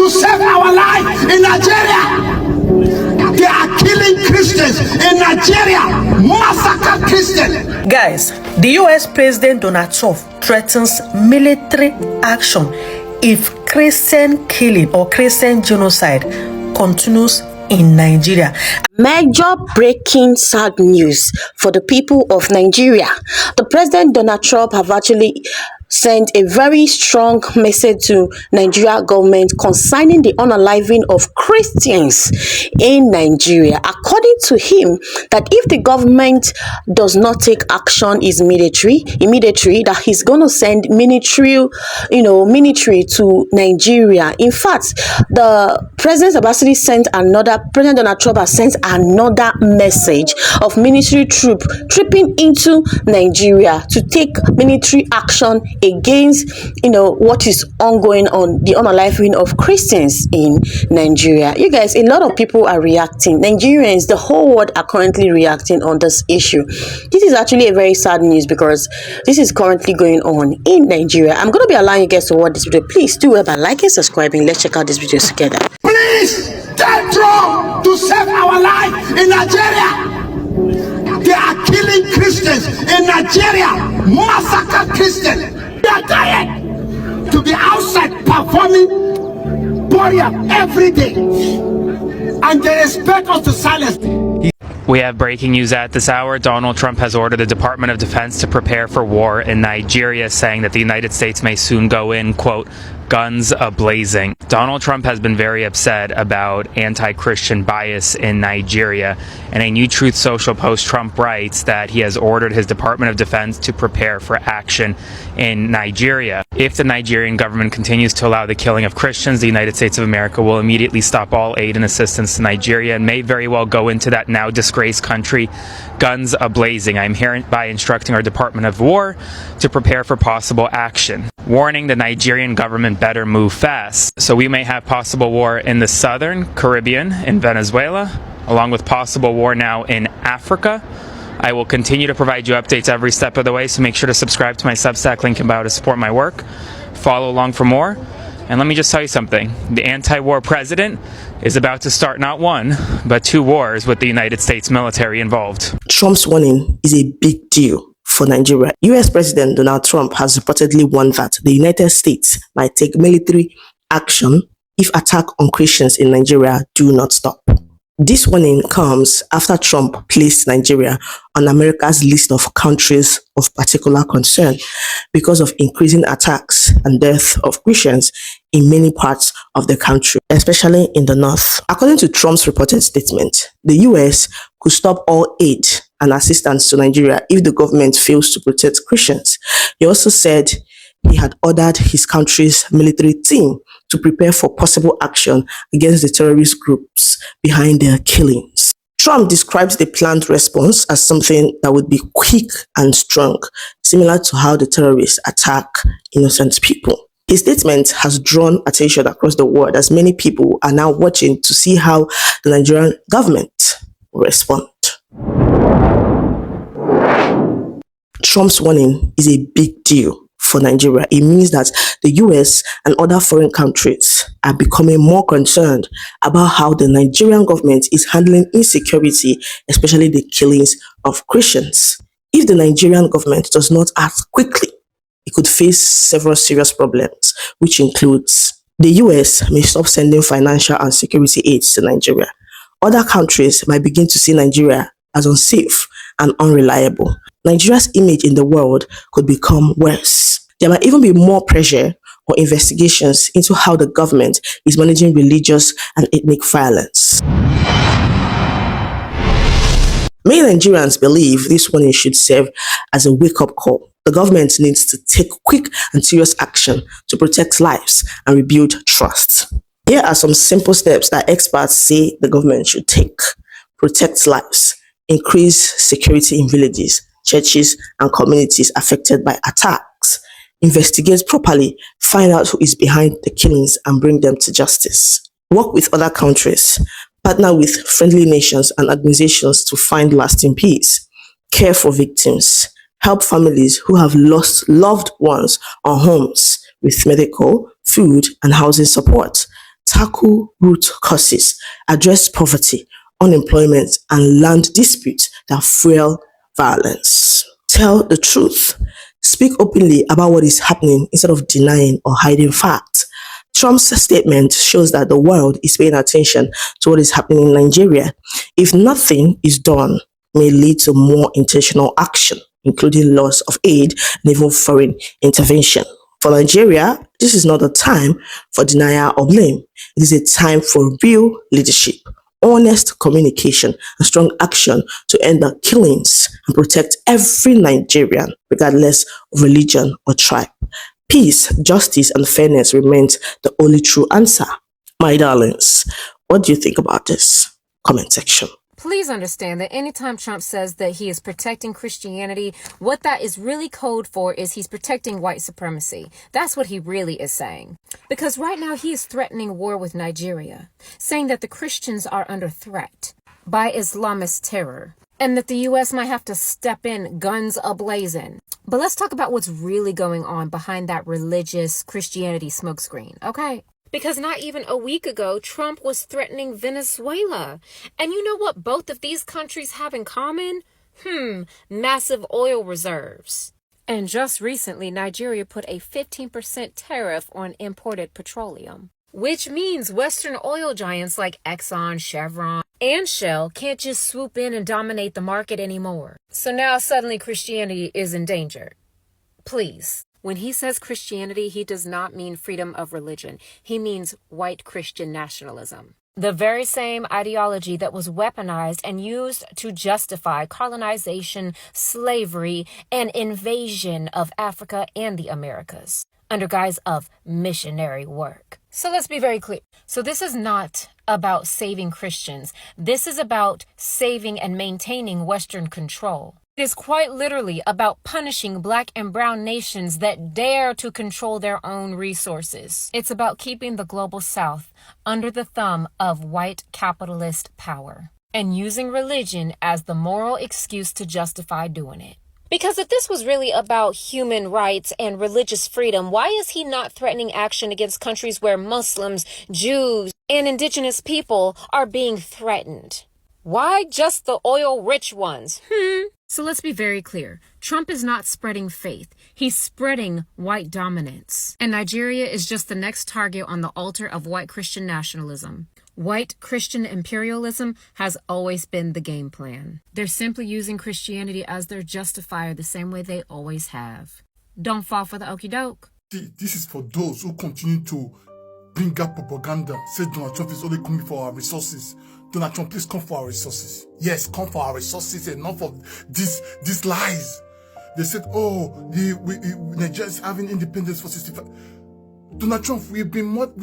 to save our life in Nigeria. They are killing Christians in Nigeria, massacre Christians. Guys, the US President Donald Trump threatens military action if Christian killing or Christian genocide continues in Nigeria. Major breaking sad news for the people of Nigeria. The President Donald Trump have actually sent a very strong message to Nigeria government concerning the unaliving of Christians in Nigeria. According to him, that if the government does not take action immediately, that he's going to send military to Nigeria. In fact, the President Abbasidi President Donald Trump has sent another message of military tripping into Nigeria to take military action against what is ongoing on the unaliving of Christians in Nigeria. You guys, a lot of people are reacting. Nigerians, the whole world are currently reacting on this issue. This is actually a very sad news because this is currently going on in Nigeria. I'm going to be allowing you guys to watch this video. Please do it by liking, subscribing. Let's check out this video together. Please tell Trump to save our life in Nigeria. They are killing Christians in Nigeria, massacre Christians. They are tired to be outside performing burial every day, and they expect us to silence. We have breaking news at this hour. Donald Trump has ordered the Department of Defense to prepare for war in Nigeria, saying that the United States may soon go in, quote, guns a-blazing. Donald Trump has been very upset about anti-Christian bias in Nigeria. In a New Truth Social post, Trump writes that he has ordered his Department of Defense to prepare for action in Nigeria. If the Nigerian government continues to allow the killing of Christians, the United States of America will immediately stop all aid and assistance to Nigeria and may very well go into that now disgraced country guns a-blazing. I am hereby instructing our Department of War to prepare for possible action. Warning, the Nigerian government better move fast. So we may have possible war in the southern Caribbean, in Venezuela, along with possible war now in Africa. I will continue to provide you updates every step of the way, so make sure to subscribe to my Substack link in bio to support my work. Follow along for more. And let me just tell you something. The anti-war president is about to start not one, but two wars with the United States military involved. Trump's warning is a big deal for Nigeria. US President Donald Trump has reportedly warned that the United States might take military action if attacks on Christians in Nigeria do not stop. This warning comes after Trump placed Nigeria on America's list of countries of particular concern because of increasing attacks and death of Christians in many parts of the country, especially in the north. According to Trump's reported statement, the US could stop all aid and assistance to Nigeria if the government fails to protect Christians. He also said he had ordered his country's military team to prepare for possible action against the terrorist groups behind their killings. Trump describes the planned response as something that would be quick and strong, similar to how the terrorists attack innocent people. His statement has drawn attention across the world as many people are now watching to see how the Nigerian government will respond. Trump's warning is a big deal for Nigeria. It means that the US and other foreign countries are becoming more concerned about how the Nigerian government is handling insecurity, especially the killings of Christians. If the Nigerian government does not act quickly, it could face several serious problems, which includes the US may stop sending financial and security aid to Nigeria. Other countries might begin to see Nigeria as unsafe and unreliable. Nigeria's image in the world could become worse. There might even be more pressure or investigations into how the government is managing religious and ethnic violence. Many Nigerians believe this warning should serve as a wake-up call. The government needs to take quick and serious action to protect lives and rebuild trust. Here are some simple steps that experts say the government should take. Protect lives. Increase security in villages, churches, and communities affected by attacks. Investigate properly, find out who is behind the killings and bring them to justice. Work with other countries. Partner with friendly nations and organizations to find lasting peace. Care for victims. Help families who have lost loved ones or homes with medical, food, and housing support. tackle root causes, address poverty, unemployment, and land disputes that fuel violence. Tell the truth. Speak openly about what is happening instead of denying or hiding facts. Trump's statement shows that the world is paying attention to what is happening in Nigeria. If nothing is done, it may lead to more intentional action, including loss of aid and even foreign intervention. For Nigeria, this is not a time for denial or blame. It is a time for real leadership, honest communication, and strong action to end the killings and protect every Nigerian, regardless of religion or tribe. Peace, justice, and fairness remains the only true answer. My darlings, what do you think about this? Comment section. Please understand that anytime Trump says that he is protecting Christianity, what that is really code for is he's protecting white supremacy. That's what he really is saying. Because right now he is threatening war with Nigeria, saying that the Christians are under threat by Islamist terror, and that the U.S. might have to step in guns a-blazing. But let's talk about what's really going on behind that religious Christianity smokescreen, okay? Because not even a week ago, Trump was threatening Venezuela. And you know what both of these countries have in common? Massive oil reserves. And just recently, Nigeria put a 15% tariff on imported petroleum, which means Western oil giants like Exxon, Chevron, and Shell can't just swoop in and dominate the market anymore. So now suddenly Christianity is in danger. Please. When he says Christianity, he does not mean freedom of religion. He means white Christian nationalism. The very same ideology that was weaponized and used to justify colonization, slavery, and invasion of Africa and the Americas under guise of missionary work. So let's be very clear. So this is not about saving Christians. This is about saving and maintaining Western control. It is quite literally about punishing Black and brown nations that dare to control their own resources. It's about keeping the global South under the thumb of white capitalist power and using religion as the moral excuse to justify doing it. Because if this was really about human rights and religious freedom, why is he not threatening action against countries where Muslims, Jews, and indigenous people are being threatened? Why just the oil-rich ones? So let's be very clear. Trump is not spreading faith. He's spreading white dominance. And Nigeria is just the next target on the altar of white Christian nationalism. White Christian imperialism has always been the game plan. They're simply using Christianity as their justifier the same way they always have. Don't fall for the okie doke. This is for those who continue to bring up propaganda, say Donald Trump is only coming for our resources. Donald Trump, please come for our resources. Yes, come for our resources. Enough of these lies. They said, Nigeria is having independence for 65. Donald Trump, we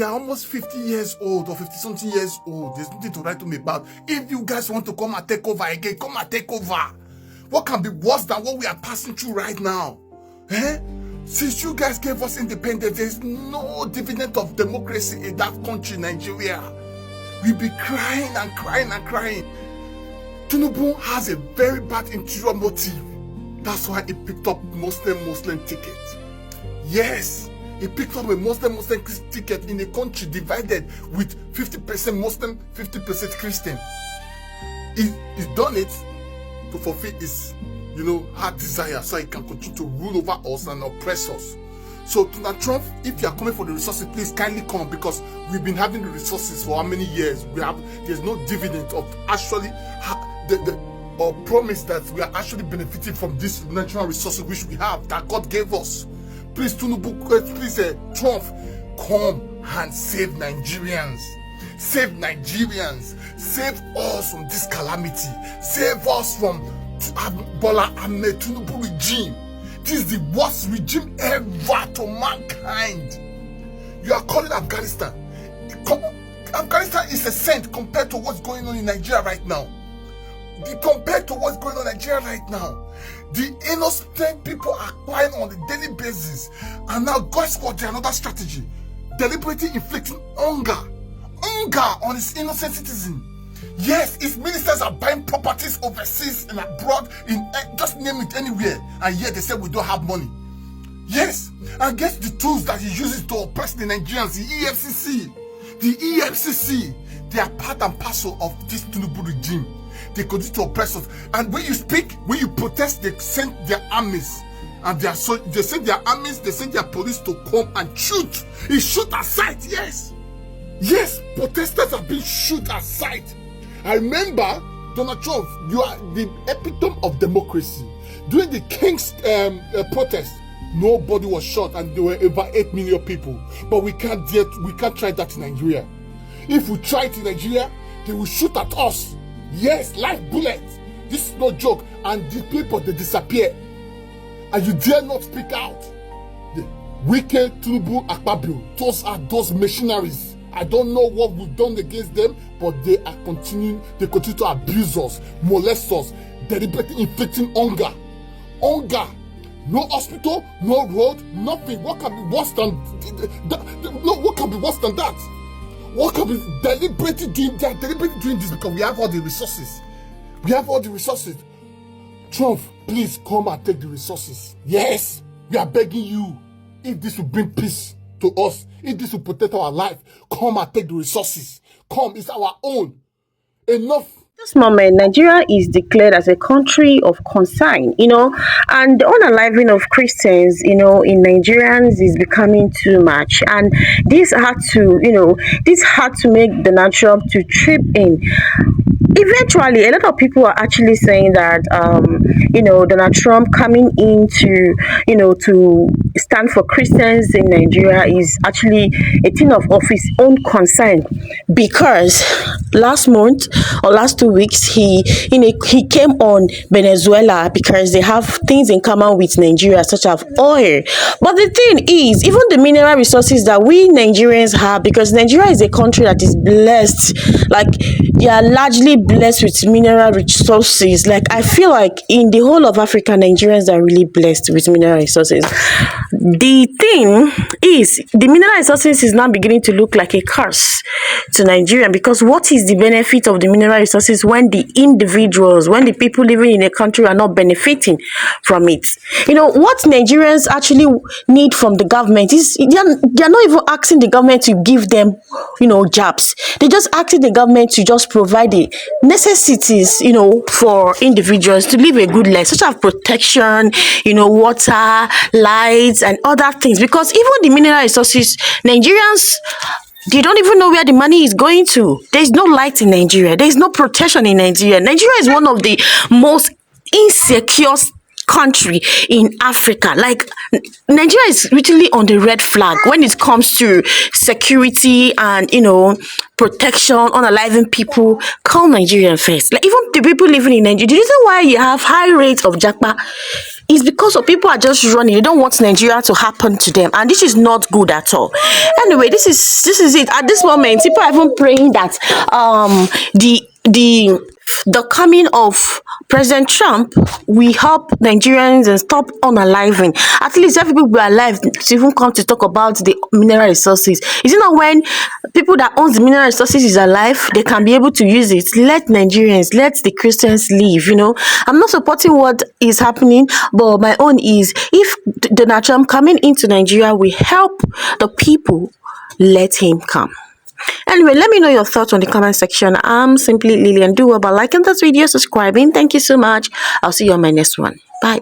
are almost 50 years old or 50-something years old. There's nothing to write to me about. If you guys want to come and take over again, come and take over. What can be worse than what we are passing through right now? Since you guys gave us independence, there's no dividend of democracy in that country, Nigeria. We'll be crying and crying and crying. Tinubu has a very bad interior motive. That's why he picked up Muslim ticket. Yes, he picked up a Muslim ticket in a country divided with 50% Muslim, 50% Christian. He's done it to fulfill his, heart desire, so he can continue to rule over us and oppress us. So Donald Trump, if you are coming for the resources, please kindly come, because we've been having the resources for how many years? There's no dividend of actually or promise that we are actually benefiting from these natural resources which we have that God gave us. Please, Trump, come and save Nigerians. Save Nigerians. Save us from this calamity. Save us from Bola Ahmed Tinubu regime. This is the worst regime ever to mankind. You are calling Afghanistan. Afghanistan is a saint compared to what's going on in Nigeria right now. Compared to what's going on in Nigeria right now. The innocent people are crying on a daily basis. And now God's got another strategy. Deliberately inflicting hunger on his innocent citizen. Yes, his ministers are buying properties overseas and abroad, just name it anywhere, and yet they say we don't have money. Yes, and guess the tools that he uses to oppress the Nigerians, the EFCC. The EFCC, they are part and parcel of this Tinubu regime. They continue to oppress us. And when you speak, when you protest, they send their armies. And they send their armies, they send their police to come and shoot. It's shoot at sight, yes. Yes, protesters have been shoot at sight. I remember, Donald Trump, you are the epitome of democracy. During the King's protest, nobody was shot and there were over 8 million people. But we can't try that in Nigeria. If we try it in Nigeria, they will shoot at us. Yes, live bullets. This is no joke. And the people, they disappear. And you dare not speak out. The wicked Tinubu Akpabio, those machineries. I don't know what we've done against them, but they continue to abuse us, molest us, deliberately inflicting hunger. Hunger. No hospital, no road, nothing. What can be worse than what can be worse than that? What can be deliberately doing this because we have all the resources. We have all the resources. Trump, please come and take the resources. Yes, we are begging you. If this will bring peace to us, if this will protect our life, come and take the resources. Come, it's our own. Enough. This moment, Nigeria is declared as a country of concern, and the unaliving of Christians, in Nigerians is becoming too much. And this had to make Donald Trump to trip in. Eventually, a lot of people are actually saying that, Donald Trump coming in to stand for Christians in Nigeria is actually a thing of his own concern, because last month or last 2 weeks, he came on Venezuela because they have things in common with Nigeria, such as oil. But the thing is, even the mineral resources that we Nigerians have, because Nigeria is a country that is blessed, like they are largely blessed with mineral resources. Like I feel like in the whole of Africa, Nigerians are really blessed with mineral resources. The thing is, the mineral resources is now beginning to look like a curse to Nigeria, because what is the benefit of the mineral resources when the individuals, when the people living in a country are not benefiting from it? What Nigerians actually need from the government is they're not even asking the government to give them, jobs. They're just asking the government to just provide the necessities, for individuals to live a good life, such as protection, water, lights, and other things. Because even the mineral resources, Nigerians, they don't even know where the money is going to. There's no light in Nigeria. There's no protection in Nigeria. Nigeria is one of the most insecure country in Africa. Like Nigeria is literally on the red flag when it comes to security and protection, unaliving people. Call Nigerian first. Like even the people living in Nigeria, the reason why you have high rates of japa is because of people are just running. They don't want Nigeria to happen to them, and this is not good at all. Anyway, this is it. At this moment, people are even praying that the coming of President Trump will help Nigerians and stop unaliving. At least if people were alive to even come to talk about the mineral resources. Is it not when people that own the mineral resources is alive, they can be able to use it? Let Nigerians, let the Christians live, I'm not supporting what is happening, but my own is, if Donald Trump coming into Nigeria will help the people, let him come. Anyway, let me know your thoughts on the comment section. I'm simply Lilian. Do about liking this video, subscribing. Thank you so much. I'll see you on my next one. Bye.